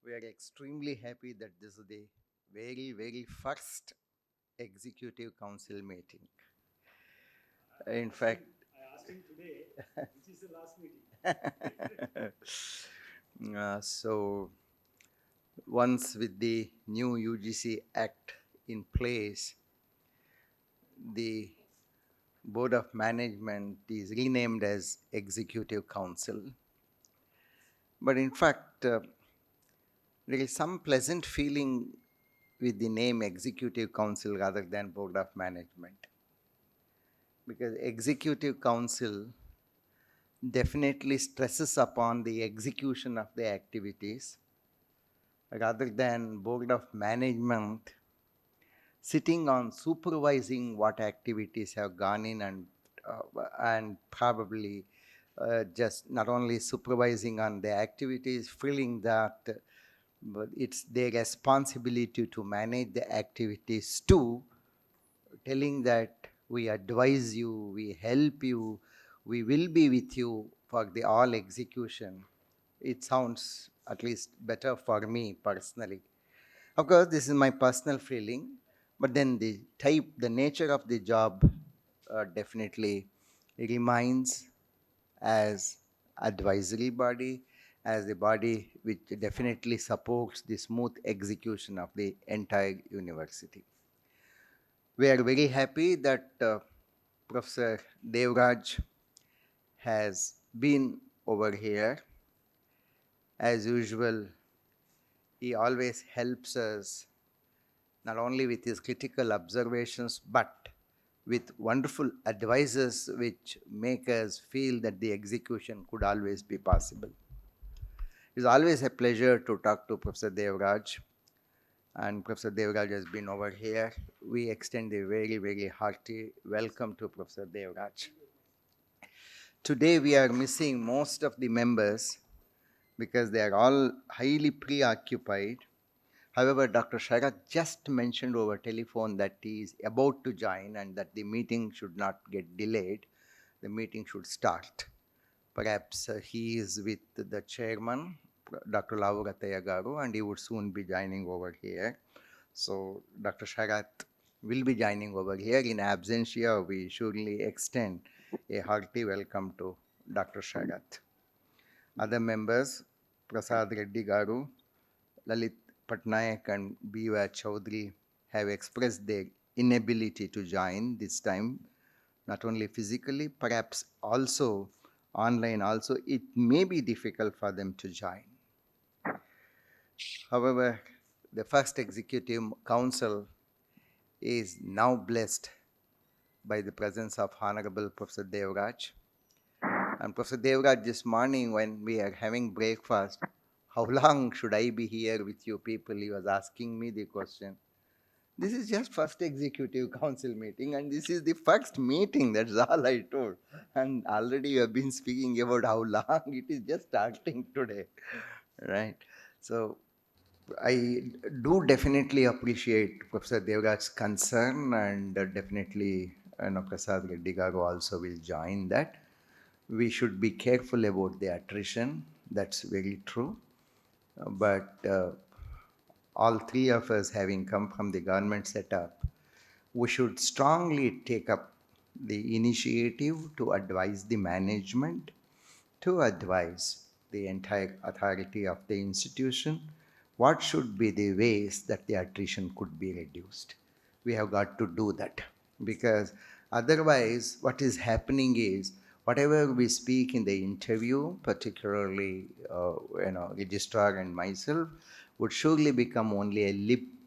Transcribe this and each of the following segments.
We are extremely happy that this is the very first executive council meeting. In fact, I asked him today, which is the last meeting. so once with the new UGC Act in place, the Board of Management is renamed as Executive Council. But in fact, there is some pleasant feeling with the name Executive Council rather than Board of Management. Because Executive Council definitely stresses upon the execution of the activities rather than Board of Management sitting on supervising what activities have gone in and probably just not only supervising on the activities, feeling that but it's their responsibility to manage the activities too, telling that we advise you, we help you, we will be with you for the all execution. It sounds at least better for me personally. Of course, this is my personal feeling, but then the type, the nature of the job definitely remains as advisory body, as the body which definitely supports the smooth execution of the entire university. We are very happy that Professor Devraj has been over here. As usual, he always helps us not only with his critical observations but with wonderful advices which make us feel that the execution could always be possible. It's always a pleasure to talk to Professor Devraj, and Professor Devraj has been over here. We extend a very hearty welcome to Professor Devraj. Today we are missing most of the members because they are all highly preoccupied. However, Dr. Sharat just mentioned over telephone that he is about to join and that the meeting should not get delayed. The meeting should start. Perhaps he is with the chairman, Dr. Lavurataya Garu, and he would soon be joining over here. So Dr. Sharat will be joining over here. In absentia, we surely extend a hearty welcome to Dr. Sharat. Other members, Prasad Reddy Garu, Lalit Patnaik and B.Y. Chaudhary have expressed their inability to join this time, not only physically, perhaps also online also. It may be difficult for them to join. However, the first executive council is now blessed by the presence of Honorable Professor Devraj. And Professor Devraj, this morning when we are having breakfast, how long should I be here with you people? He was asking me the question. This is just first executive council meeting and this is the first meeting. That's all I told. And already you have been speaking about how long. It is just starting today, right? So I do definitely appreciate Professor Devraj's concern and definitely Prasad Reddy Garu also will join that. We should be careful about the attrition. That's very true. But all three of us having come from the government setup, we should strongly take up the initiative to advise the management, to advise the entire authority of the institution what should be the ways that the attrition could be reduced. We have got to do that because otherwise what is happening is whatever we speak in the interview, particularly registrar and myself, would surely become only a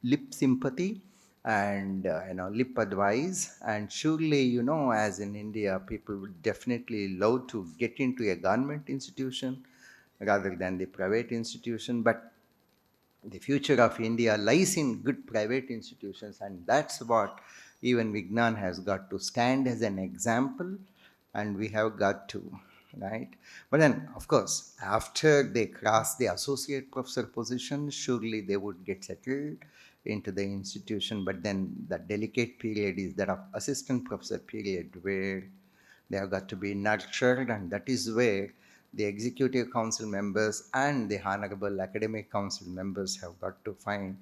lip sympathy and lip advice. And surely, as in India, people would definitely love to get into a government institution rather than the private institution. But the future of India lies in good private institutions, and that's what even Vignan has got to stand as an example, and we have got to, right? But then, of course, after they cross the associate professor position, surely they would get settled into the institution. But then the delicate period is that of assistant professor period where they have got to be nurtured, and that is where the executive council members and the honorable academic council members have got to find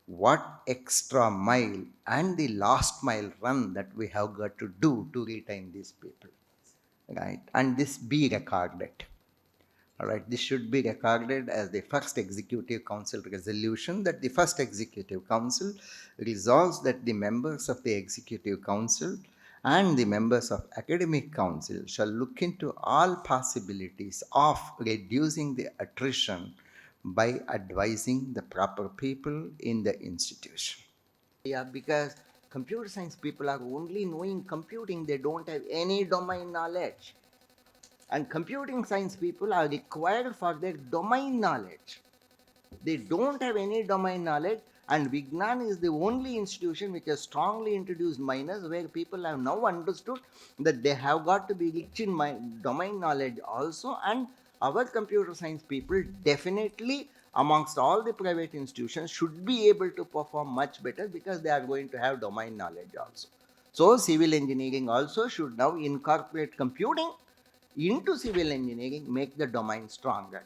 what extra mile and the last mile run that we have got to do to retain these people, right? And this be recorded. All right, this should be recorded as the first executive council resolution, that the first executive council resolves that the members of the executive council and the members of academic council shall look into all possibilities of reducing the attrition by advising the proper people in the institution. Yeah, because computer science people are only knowing computing, they don't have any domain knowledge. And computing science people are required for their domain knowledge. They don't have any domain knowledge, and Vignan is the only institution which has strongly introduced minors, where people have now understood that they have got to be rich in domain knowledge also. And our computer science people definitely, amongst all the private institutions, should be able to perform much better because they are going to have domain knowledge also. So civil engineering also should now incorporate computing into civil engineering, make the domain stronger.